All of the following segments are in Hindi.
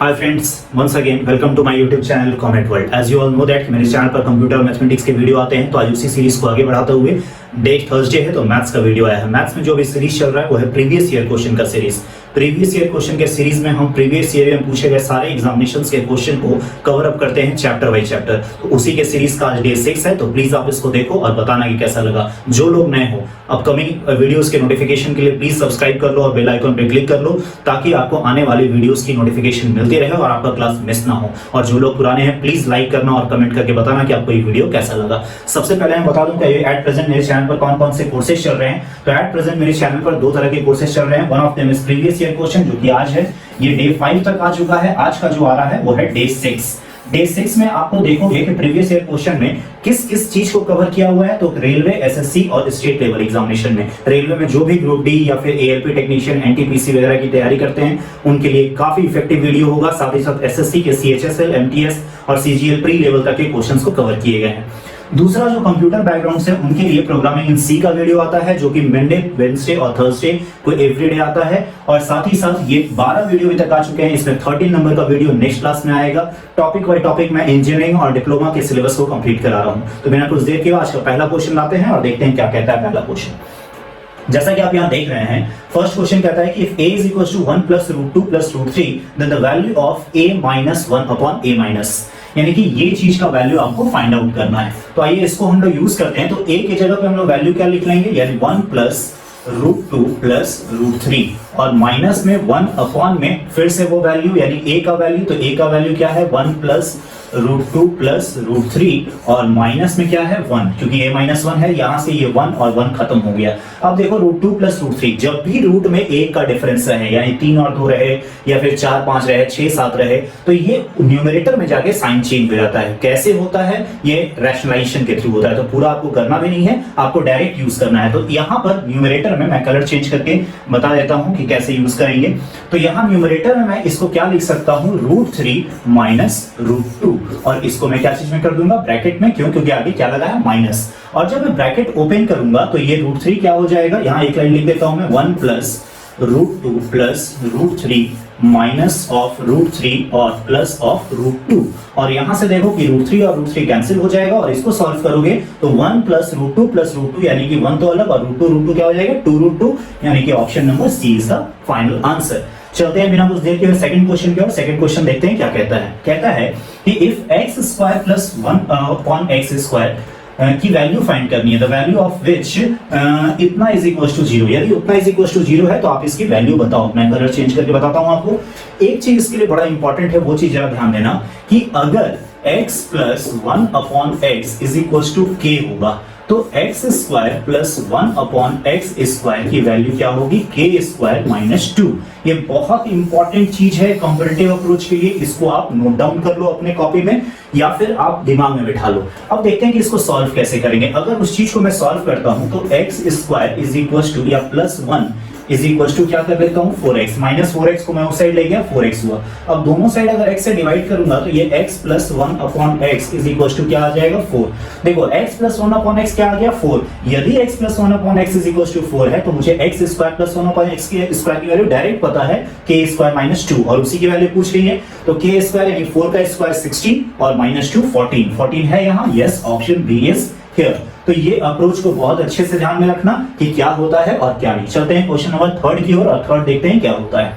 Hi friends, once again welcome to my YouTube channel Comet World. As you all know that मेरे चैनल पर कंप्यूटर और मैथमेटिक्स के वीडियो आते हैं, तो आज उसी सीरीज को आगे बढ़ाते हुए डे थर्सडे है तो मैथ्स का वीडियो आया है। मैथ्स में जो भी सीरीज चल रहा है वो है प्रीवियस ईयर क्वेश्चन का सीरीज। प्रीवियस ईयर क्वेश्चन के सीरीज में हम प्रीवियस ईयर में पूछे गए सारे एग्जामिनेशंस के क्वेश्चन को कवर अप करते हैं चैप्टर बाय चैप्टर। तो उसी के सीरीज का आज डे 6 है, तो प्लीज आप इसको देखो और बताना कि कैसा लगा। जो लोग नए हो, अपकमिंग वीडियोस के नोटिफिकेशन के लिए प्लीज सब्सक्राइब कर लो और बेल आइकन पे क्लिक कर लो, ताकि आपको आने वाली वीडियोस की नोटिफिकेशन मिलती रहे और आपका क्लास मिस ना हो। और जो लोग पुराने हैं प्लीज लाइक करना और कमेंट करके बताना कि आपको ये वीडियो कैसा लगा। सबसे पहले मैं बता दूं कि एट प्रेजेंट मेरे चैनल पर कौन कौन से कोर्सेज चल रहे हैं। तो एट प्रेजेंट मेरे चैनल पर दो तरह के कोर्सेज चल रहे हैं। One of them is previous year question, जो कि आज है, ये डे 5 तक आ चुका है। आज का जो आ रहा है वो है डे 6। डे 6 में आपको देखोगे कि प्रीवियस ईयर क्वेश्चन में किस किस चीज को कवर किया हुआ है। तो रेलवे, एसएससी और स्टेट लेवल एग्जामिनेशन में, रेलवे में जो भी ग्रुप डी या फिर एएलपी टेक्नीशियन, एनटीपीसी वगैरह की तैयारी करते हैं उनके लिए काफी इफेक्टिव वीडियो होगा। साथ ही साथ एसएससी के सीएचएसएल, एमटीएस और सीजीएल प्री लेवल तक के क्वेश्चंस को कवर किए गए हैं। दूसरा जो कंप्यूटर बैकग्राउंड से उनके लिए प्रोग्रामिंग इन सी का वीडियो आता है, जो कि मंडे, वेडनेसडे और थर्सडे को एवरीडे आता है। और साथ ही साथ ये 12 वीडियो अभी तक आ चुके हैं। इसमें 13 नंबर का वीडियो नेक्स्ट क्लास में आएगा। टॉपिक बाय टॉपिक में इंजीनियरिंग और डिप्लोमा के सिलेबस को कंप्लीट करा रहा हूं। तो बिना कुछ देर के आज का पहला क्वेश्चन लाते हैं और देखते हैं क्या कहता है पहला क्वेश्चन। जैसा कि आप यहां देख रहे हैं, फर्स्ट क्वेश्चन कहता है कि if a is equals to 1 plus root 2 plus root 3 then the value of a minus 1 upon a minus, यानी कि ये चीज का वैल्यू आपको फाइंड आउट करना है। तो आइए इसको हम लोग यूज करते हैं। तो a की जगह पे हम लोग वैल्यू क्या लिख लेंगे, यानी 1 प्लस रूट 2 प्लस रूट 3 और माइनस में 1 अपॉन में फिर से वो वैल्यू, यानी a का वैल्यू। तो a का वैल्यू क्या है, 1 प्लस रूट 2 प्लस रूट 3 और माइनस में क्या है 1, क्योंकि a माइनस 1 है, यहां से ये 1 और 1 खत्म हो गया। अब देखो रूट 2 प्लस रूट 3, जब भी रूट में 1 का डिफरेंस रहे, यानी 3 और 2 रहे या फिर 4 5 रहे, 6 7 रहे, तो ये न्यूमरेटर में जाके साइन चेंज हो जाता है। कैसे होता है, ये रैशनलाइजेशन के थ्रू होता है। तो पूरा आपको करना भी नहीं है, आपको डायरेक्ट यूज करना है। तो यहां पर न्यूमरेटर में मैं कलर चेंज करके बता देता हूं कि कैसे यूज करेंगे। तो यहां न्यूमरेटर में मैं इसको क्या लिख सकता हूं, रूट 3 माइनस रूट 2, और इसको मैं क्या चीज में कर दूंगा, ब्रैकेट में। क्यों, क्योंकि आगे क्या लगा है, माइनस। और जब मैं ब्रैकेट ओपन करूंगा तो ये रूट 3 क्या हो जाएगा, यहां एक लाइन लिख देता हूं मैं, 1 plus root 2 plus root 3 minus of root 3 और प्लस ऑफ रूट 2। और यहां से देखो कि रूट 3 और रूट 3 कैंसिल हो जाएगा और इसको सॉल्व करोगे तो 1 प्लस रूट 2 प्लस रूट 2, यानी कि 1 तो अलग और रूट 2 क्या हो जाएगा, 2 रूट 2, यानी कि option number C is the final answer. चलते हैं बिना कुछ देर के सेकंड क्वेश्चन की ओर। सेकंड क्वेश्चन देखते हैं क्या कहता है। कहता है कि if x square plus 1 upon x square की वैल्यू फाइंड करनी है, द वैल्यू ऑफ विच इतना इज इक्वल टू 0, यदि उतना इज इक्वल टू 0 है तो आप इसकी वैल्यू बताओ। मैं कलर चेंज करके बताता हूं आपको। एक चीज इसके लिए बड़ा इंपॉर्टेंट है, वो चीज जरा ध्यान देना कि अगर x plus 1 upon x is equal to k होगा, तो x square plus 1 upon x square की वैल्यू क्या होगी, के स्क्वायर माइनस 2। ये बहुत इंपॉर्टेंट चीज है कंपैरेटिव अप्रोच के लिए। इसको आप नोट डाउन कर लो अपने कॉपी में या फिर आप दिमाग में बिठा लो। अब देखते हैं कि इसको सॉल्व कैसे करेंगे। अगर उस चीज को मैं सॉल्व करता हूं तो x square is equal to या प्लस 1 इज इक्वल टू क्या कर लेता हूं, 4x। माइनस 4x को मैं उस साइड ले गया, 4x हुआ। अब दोनों साइड अगर x से डिवाइड करूंगा तो ये x plus 1 upon x is equal to क्या आ जाएगा, 4। देखो x प्लस 1 अपॉन x क्या आ गया, 4। यदि x plus 1 upon x is equal to 4 है तो मुझे x square plus 1 upon x की स्क्वायर की वैल्यू डायरेक्ट पता है, k स्क्वायर माइनस 2, और उसी की वैल्यू पूछ रही है। तो k स्क्वायर यानी 4 का स्क्वायर 16 और माइनस 2 14। 14 है यहाँ, yes, option B is here. तो ये अप्रोच को बहुत अच्छे से ध्यान में रखना कि क्या होता है और क्या नहीं। चलते हैं क्वेश्चन नंबर 3 की ओर और थर्ड देखते हैं क्या होता है।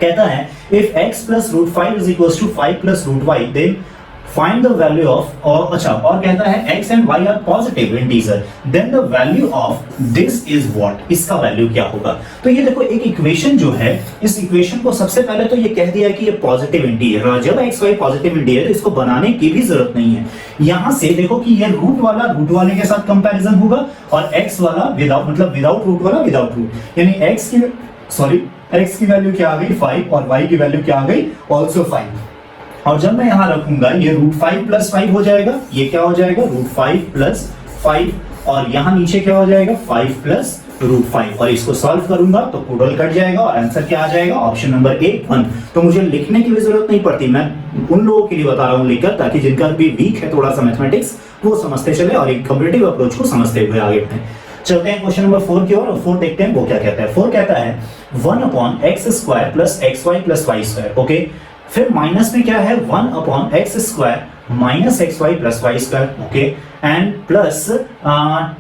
कहता है if x plus root 5 is equal to 5 plus root y then find the value of, और अच्छा और कहता है x and y are positive integer then the value of this is what, इसका वैल्यू क्या होगा। तो ये देखो एक इक्वेशन जो है, इस इक्वेशन को सबसे पहले तो ये कह दिया है कि ये पॉजिटिव इंटीजर है। जब x y पॉजिटिव इंटीजर है इसको बनाने की भी जरूरत नहीं है। यहां से देखो कि ये रूट वाला रूट वाले के साथ कंपैरिजन होगा और x वाला विदाउट, मतलब विदाउट रूट वाला विदाउट रूट, यानी x की वैल्यू क्या आ गई 5 और y की वैल्यू क्या आ गई ऑल्सो 5। और जब मैं यहां रखूंगा ये रूट 5 प्लस 5 हो जाएगा, ये क्या हो जाएगा रूट 5 प्लस 5, और यहां नीचे क्या हो जाएगा 5 प्लस रूट 5, और इसको सॉल्व करूंगा तो टोटल कट जाएगा और आंसर क्या आ जाएगा, ऑप्शन नंबर ए 1। तो मुझे लिखने की भी जरूरत नहीं पड़ती, मैं उन लोगों के लिए बता रहा हूं लिखकर, ताकि जिनका भी वीक है थोड़ा सा मैथमेटिक्स वो समझते चले और एक कंपैरेटिव अप्रोच को समझते हुए आगे बढ़े। चलते हैं क्वेश्चन नंबर 4 की ओर और 4 देखते हैं वो क्या कहता है। 4 कहता है 1 upon x square plus x y plus y square. Okay, फिर माइनस में क्या है 1 upon x square minus x y plus y square, okay, and plus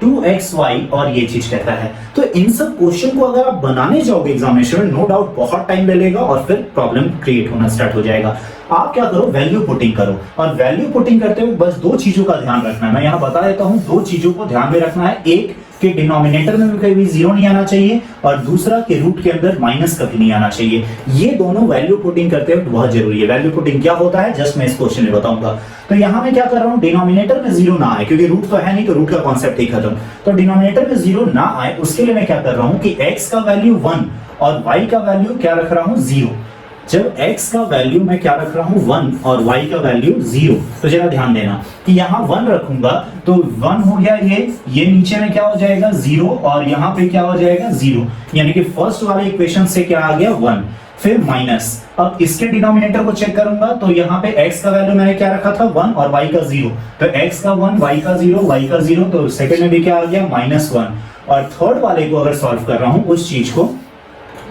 2xy, और ये चीज कहता है। तो इन सब क्वेश्चन को अगर आप बनाने जाओगे एग्जामिनेशन में, नो डाउट बहुत टाइम ले लेगा और फिर प्रॉब्लम क्रिएट होना स्टार्ट हो जाएगा। आप क्या करो, वैल्यू पुटिंग करो, और वैल्यू पुटिंग करते हुए बस दो चीजों का ध्यान रखना है। मैं यहाँ बता देता हूँ, दो चीजों को ध्यान में रखना है। एक कि डिनोमिनेटर में कभी भी जीरो नहीं आना चाहिए, और दूसरा कि रूट के अंदर माइनस कभी नहीं आना चाहिए। ये दोनों वैल्यू पुटिंग करते वक्त बहुत जरूरी है। वैल्यू पुटिंग क्या होता है, जस्ट मैं इस क्वेश्चन में बताऊंगा। तो यहाँ मैं क्या कर रहा हूँ, डिनोमिनेटर में जीरो ना आए, क्योंकि रूट तो है नहीं, तो रूट का कॉन्सेप्ट ही खत्म। तो डिनोमिनेटर में जीरो ना आए उसके लिए मैं क्या कर रहा हूँ कि x का वैल्यू 1 और y का वैल्यू क्या रख रहा हूँ 0। जब x का वैल्यू मैं क्या रख रहा हूं 1 और y का वैल्यू 0, तो जरा ध्यान देना कि यहां 1 रखूंगा तो 1 हो गया, ये नीचे में क्या हो जाएगा 0, और यहां पे क्या हो जाएगा 0, यानी कि फर्स्ट वाले इक्वेशन से क्या आ गया 1। फिर माइनस, अब इसके डिनोमिनेटर को चेक करूंगा तो यहाँ पे x का वैल्यू मैंने क्या रखा था 1 और y का 0, तो x का 1 y का 0 y का 0, तो सेकंड में भी क्या आ गया -1। और थर्ड वाले को अगर सॉल्व कर रहा हूं उस चीज को,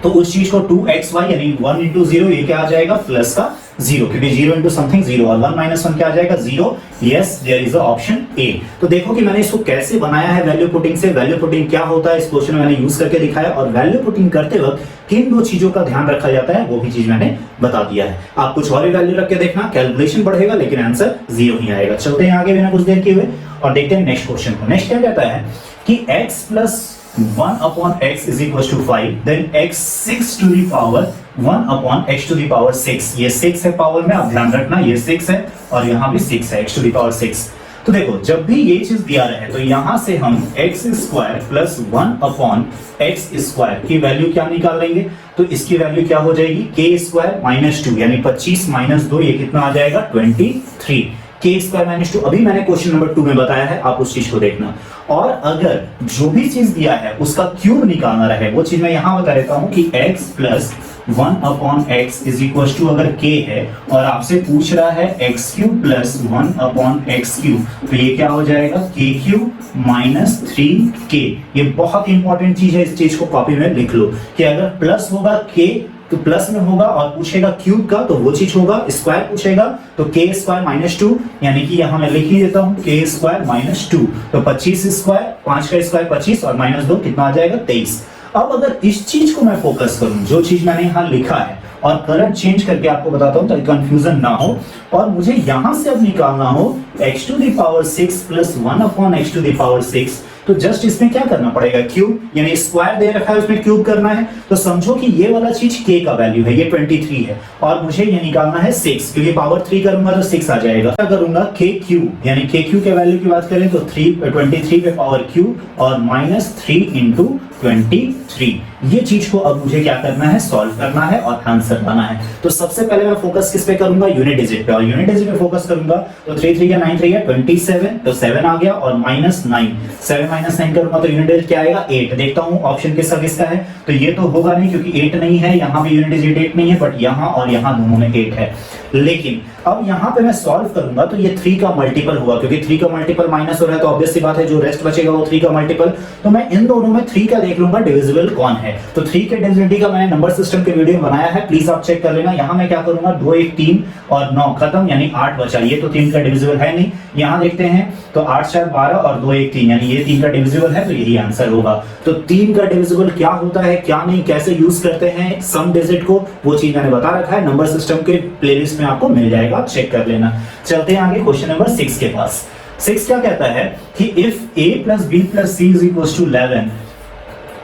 तो उस चीज को 2xy यानी 1 इंटू 0, ये क्या आ जाएगा प्लस का 0, क्योंकि 0 इंटू समथिंग 0, और 1 माइनस 1 क्या आ जाएगा 0। Yes, there is option A. तो देखो कि मैंने इसको कैसे बनाया है वैल्यू पुटिंग से। वैल्यू पुटिंग क्या होता है इस क्वेश्चन में मैंने यूज करके दिखाया, और वैल्यू पुटिंग करते वक्त किन दो चीजों का ध्यान रखा जाता है वो भी चीज मैंने बता दिया है। आप कुछ और वैल्यू रख के देखना, कैलकुलेशन बढ़ेगा लेकिन आंसर 0 ही आएगा। चलते हैं आगे बिना कुछ देर किए हुए और देखते हैं नेक्स्ट क्वेश्चन को। नेक्स्ट क्या कहता है कि x plus 1 upon x is equals to 5, then x 6 to the power 1 upon x to the power 6। ये 6 है पावर में, आप ध्यान रखना ये 6 है और यहाँ भी 6 है, x to the power 6। तो देखो जब भी ये चीज दिया रहे तो यहाँ से हम x square plus 1 upon x square की वैल्यू क्या निकाल लेंगे, तो इसकी वैल्यू क्या हो जाएगी k स्क्वायर माइनस 2, यानी 25 माइनस 2, ये कितना आ जाएगा 23। k स्क्वायर माइनस 2 अभी मैंने क्वेश्चन नंबर 2 में बताया है, आप उस चीज को देखना। और अगर जो भी चीज दिया है उसका क्यूब निकालना रहे, वो चीज मैं यहां बता देता हूं कि x plus 1 upon x is equal to, अगर k है और आपसे पूछ रहा है x cube plus 1 upon x cube, तो ये क्या हो जाएगा k क्यूब माइनस 3k। ये बहुत इंपॉर्टेंट चीज है, इस चीज को कॉपी में लिख लो कि अगर प्लस होगा k तो प्लस में होगा, और पूछेगा क्यूब का तो वो चीज होगा, स्क्वायर पूछेगा तो k स्क्वायर माइनस 2, यानी कि यहां मैं लिख ही देता हूं k स्क्वायर माइनस 2, तो 25 स्क्वायर, 5 का स्क्वायर 25 और माइनस 2 कितना आ जाएगा 23। अब अगर इस चीज को मैं फोकस करूं, जो चीज मैंने यहां लिखा है, और करंट चेंज करके आपको बताता हूं ताकि कंफ्यूजन ना हो, और मुझे यहां से अब निकालना हो x to the power 6 plus 1 upon x to the power 6, तो जस्ट इसमें क्या करना पड़ेगा क्यूब, यानी स्क्वायर दे रखा है उसमें क्यूब करना है। तो समझो कि ये वाला चीज k का वैल्यू है, ये 23 है, और मुझे ये निकालना है 6, क्योंकि पावर 3 करूंगा तो 6 आ जाएगा। क्या करूंगा k क्यूब, यानी k क्यूब के वैल्यू की बात करें तो 23 पे पावर क्यूब और माइनस 3 इंटू 23। ये चीज को अब मुझे क्या करना है, सॉल्व करना है और आंसर लाना है। तो सबसे पहले मैं फोकस किस पे करूंगा, यूनिट डिजिट पे, और यूनिट डिजिट पे फोकस करूंगा तो 3 3 या 9 3 या 27, तो 7 आ गया, और माइनस 9, 7 माइनस 9 करूंगा तो यूनिट डिजिट क्या आएगा 8। देखता हूं ऑप्शन किसका किसका है, तो ये तो होगा नहीं क्योंकि 8 नहीं है, यहाँ भी यूनिट डिजिट 8 नहीं है, बट यहाँ और यहाँ दोनों में 8 है। लेकिन अब यहाँ पे मैं सॉल्व करूंगा तो ये 3 का मल्टीपल हुआ, क्योंकि 3 का मल्टीपल माइनस हो रहा है तो ऑब्वियस सी बात है जो रेस्ट बचेगा वो 3 का मल्टीपल। तो मैं इन दोनों में 3 का देख लूंगा डिविजिबल कौन है, तो 3 के डिविजिबिलिटी का मैंने नंबर सिस्टम के वीडियो बनाया है, प्लीज आप चेक कर लेना। यहाँ मैं क्या करूंगा 2 1 3 और 9 खत्म, यानी 8 बचा, ये तो 3 का डिविजिबल है नहीं। यहाँ देखते हैं तो 8 4 12 और 2 1 3, यानी ये 3 का डिविजिबल है, तो यही आंसर होगा। तो 3 का डिविजिबल क्या होता है क्या नहीं, कैसे यूज करते हैं सम डिजिट को, वो चीज मैंने बता रखा है, नंबर सिस्टम के प्लेलिस्ट में आपको मिल जाएगा, चेक कर लेना। चलते हैं आगे क्वेश्चन नंबर 6 के पास। 6 क्या कहता है कि if a plus B plus C is equal to 11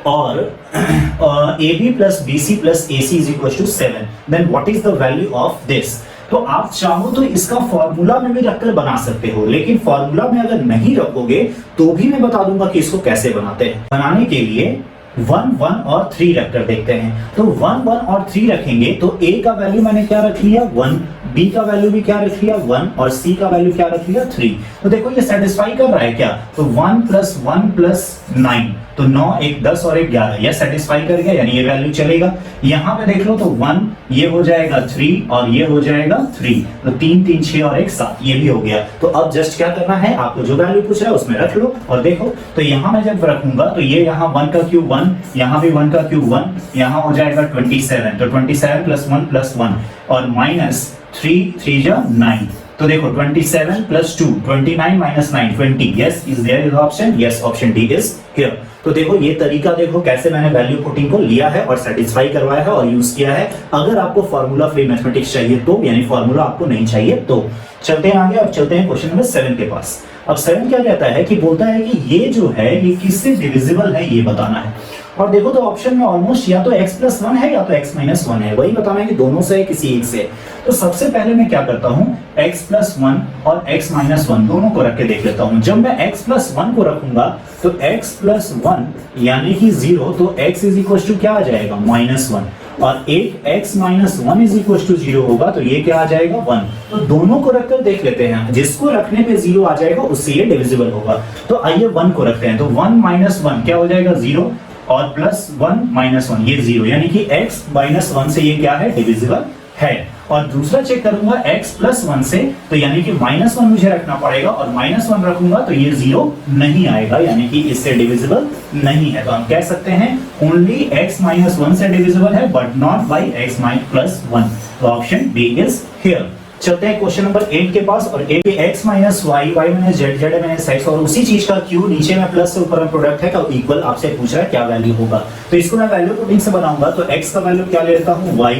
और ab plus bc plus ac is equal to 7, then what is the value of this. तो आप चाहो तो इसका फॉर्मूला में भी रखकर बना सकते हो, लेकिन फॉर्मूला में अगर नहीं रखोगे तो भी मैं बता दूंगा कि इसको कैसे बनाते हैं। बनाने के लिए 1 1 और 3 रखकर देखते हैं। तो 1 1 और 3 रखेंगे तो a का वैल्यू मैंने क्या रख लिया 1, b का वैल्यू भी क्या रख लिया 1, और c का वैल्यू क्या रख लिया 3। तो देखो ये सेटिस्फाई कर रहा है क्या, तो 1 प्लस 1 प्लस 9, तो 9 1 10 और 1 11, यह सेटिस्फाई कर गया, यानी ये वैल्यू चलेगा। यहाँ पे देख लो तो 1 ये हो जाएगा 3 और ये हो जाएगा 3, तो 3 3 6 और 1 7, ये भी हो गया। तो अब जस्ट क्या करना है, आपको जो वैल्यू पूछ रहा है उसमें रख लो और देखो। तो यहाँ मैं जब रखूंगा तो ये यहाँ 1 का क्यूब 1, यहाँ भी 1 का क्यूब 1, यहाँ हो जाएगा 27, तो 27 प्लस 1 प्लस 1 और माइनस 3 3 जा 9। तो देखो 27 plus 2 29 minus 9 20, yes is there is option, yes option D is here. तो देखो ये तरीका देखो कैसे मैंने वैल्यू पुटिंग को लिया है और सेटिस्फाई करवाया है और यूज किया है। अगर आपको फार्मूला फ्री मैथमेटिक्स चाहिए तो, यानी फार्मूला आपको नहीं चाहिए तो। चलते हैं आगे, अब चलते हैं क्वेश्चन नंबर 7 के पास। अब 7 क्या कहता है कि बोलता है कि ये जो है ये किससे डिविजिबल है ये बताना है। और देखो तो ऑप्शन में ऑलमोस्ट या तो x प्लस 1 है या तो x माइनस 1 है, वही बताना है कि दोनों से है किसी एक से। तो सबसे पहले मैं क्या करता हूं, x प्लस 1 और x माइनस 1 दोनों को रख के देख लेता हूं। जब मैं x प्लस 1 को रखूंगा तो x प्लस 1 यानी कि 0, तो x इज इक्वल टू क्या आ जाएगा माइनस 1, और एक x minus 1 is equal to 0 होगा तो ये क्या आ जाएगा 1। तो दोनों को रखकर देख लेते हैं, जिसको रखने पे 0 आ जाएगा उससे ये डिविजिबल होगा। तो आइए 1 को रखते हैं, तो 1 माइनस 1 क्या हो जाएगा 0 और प्लस 1 माइनस 1 ये 0, यानी कि x माइनस 1 से ये क्या है डिविजिबल है। और दूसरा चेक करूंगा x प्लस 1 से, तो यानी कि माइनस 1 मुझे रखना पड़ेगा और माइनस 1 रखूंगा तो ये 0 नहीं आएगा, यानी कि इससे डिविजिबल नहीं है। तो हम कह सकते हैं ओनली x माइनस 1 से डिविजिबल है but not by x plus 1। तो ऑप्शन बी इज हियर। चलते हैं क्वेश्चन नंबर 8 के पास, और a x minus y, y minus z, z minus x, और उसी चीज का क्यू नीचे में प्लस से ऊपर में प्रोडक्ट है का इक्वल आपसे पूछ रहा है क्या वैल्यू होगा। तो इसको मैं वैल्यू पुटिंग से बनाऊंगा, तो x का वैल्यू क्या ले लेता हूँ y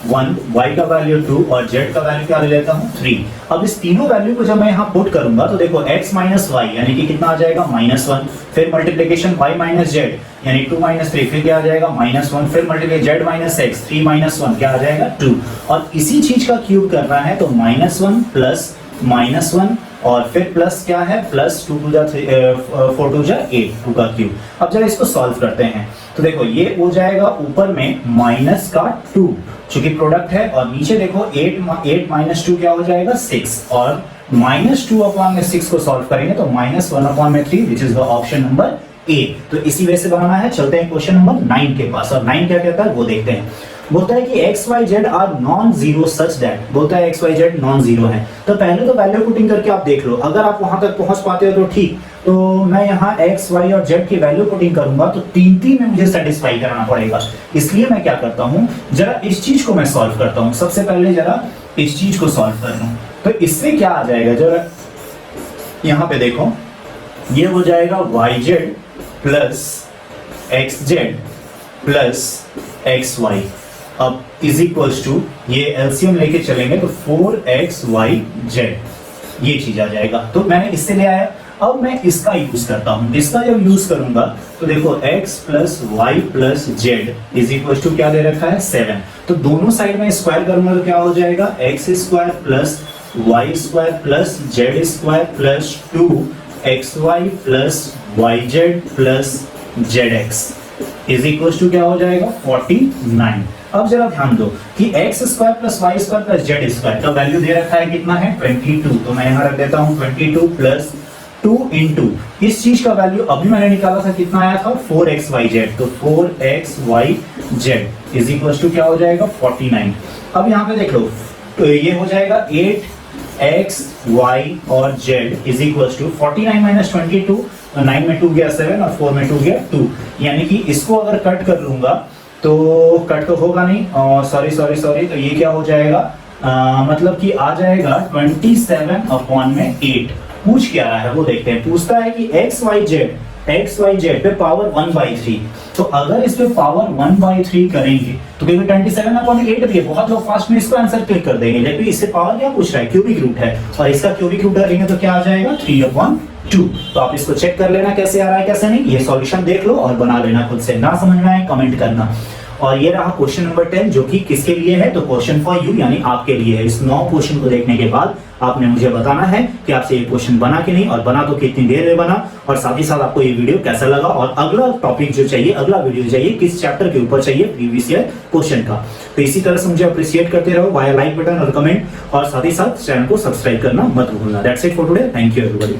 1, y का वैल्यू 2 और z का वैल्यू क्या ले लेता हूँ 3। अब इस तीनों वैल्यू को जब मैं यहाँ पुट करूंगा तो देखो x माइनस वाई यानी कि कितना आ जाएगा माइनस 1, फिर मल्टीप्लीकेशन y माइनस जेड यानी 2 माइनस 3, फिर क्या आ जाएगा माइनस 1, फिर multiplication z minus x 3 minus 1 क्या आ जाएगा 2। और इसी चीज का क्यूब करना है तो माइनस 1 प्लस माइनस 1 और फिर प्लस क्या है प्लस 2 टू जा 4 टू जा 8, 2 का क्यूब। अब जब इसको सॉल्व करते हैं तो देखो ये हो जाएगा ऊपर में माइनस का 2 चूंकि प्रोडक्ट है, और नीचे देखो 8 माइनस 2 क्या हो जाएगा 6, और माइनस 2 अपॉन में 6 को सॉल्व करेंगे तो माइनस 1 अपॉन में 3 which is the option number A. तो इसी वजह से बनाना है। चलते हैं क्वेश्चन नंबर 9 के पास, और 9 क्या कहता है वो देखते हैं। बोलता है कि x y z are non zero such that, बोलता है x y z non zero है। तो पहले तो वैल्यू पुटिंग करके आप देख लो, अगर आप वहां तक पहुंच पाते हो तो ठीक। तो मैं यहाँ एक्स वाई और जेड की वैल्यू पुटिंग करूंगा तो 3 में मुझे सेटिस्फाई कराना पड़ेगा। इसलिए मैं क्या करता हूँ, जरा इस चीज को मैं सॉल्व करता हूँ। सबसे पहले जरा इस चीज को सॉल्व कर लूं तो इससे क्या आ जाएगा, जरा यहाँ पे देखो ये हो जाएगा y z plus x z plus x y. अब इज इक्वल्स टू ये एलसीएम लेके चलेंगे तो 4xyz ये चीज आ जाएगा। तो मैंने इससे ले आया, अब मैं इसका यूज करता हूं। इसका जब यूज करूंगा तो देखो x plus y plus z is equals to क्या दे रखा है 7। तो दोनों साइड में स्क्वायर करूंगा तो क्या हो जाएगा x square plus y square plus z square plus 2xy plus yz plus zx is equal to क्या हो जाएगा 49। अब जरा ध्यान दो कि x square plus y square plus z square का वैल्यू दे रखा है कितना है 22। तो मैं यहाँ रख देता हूँ 22 प्लस 2 इंटू इस चीज का वैल्यू अभी मैंने निकाला था कितना आया था 4xyz। तो 4xyz इज इक्वल टू क्या हो जाएगा 49। अब यहाँ पे देख लो तो ये हो जाएगा 8x y और z is equal to 49 minus 22, 9 में 2 गया 7 और 4 में 2 गया 2। यानी कि इसको अगर कट कर लूंगा तो कट तो होगा नहीं, सॉरी तो ये क्या हो जाएगा मतलब कि आ जाएगा 27 अपॉन में 8। पूछ क्या रहा है वो देखते हैं। पूछता है कि xyz पे पावर 1/3। तो अगर इस पे पावर 1/3 करेंगे तो क्योंकि 27 अपॉन 8 भी है, बहुत लोग फास्ट में इसको आंसर क्लिक कर देंगे, लेकिन इससे पावर क्या पूछ रहा है क्यूबिक रूट है, और इसका क्यूबिक रूट करेंगे तो क्या आ जाएगा 3/2। तो आप इसको चेक कर लेना कैसे आ रहा है कैसे नहीं, ये सॉल्यूशन देख लो और बना लेना खुद से। ना समझ में आए कमेंट करना। और ये रहा क्वेश्चन नंबर 10 जो कि किसके लिए है, तो क्वेश्चन फॉर यू यानी आपके लिए है। इस 9 क्वेश्चन को देखने के बाद आपने मुझे बताना है कि आपसे ये क्वेश्चन बना कि नहीं, और बना तो कितनी देर में बना, और साथ ही साथ आपको ये वीडियो कैसा लगा, और अगला टॉपिक जो चाहिए, अगला वीडियो चाहिए किस चैप्टर के ऊपर चाहिए प्रीवियस ईयर क्वेश्चन का। तो इसी तरह से मुझे अप्रिशिएट करते रहो वाया लाइक बटन और कमेंट, और साथ ही साथ चैनल को सब्सक्राइब करना मत भूलना। That's it for today, thank you everybody.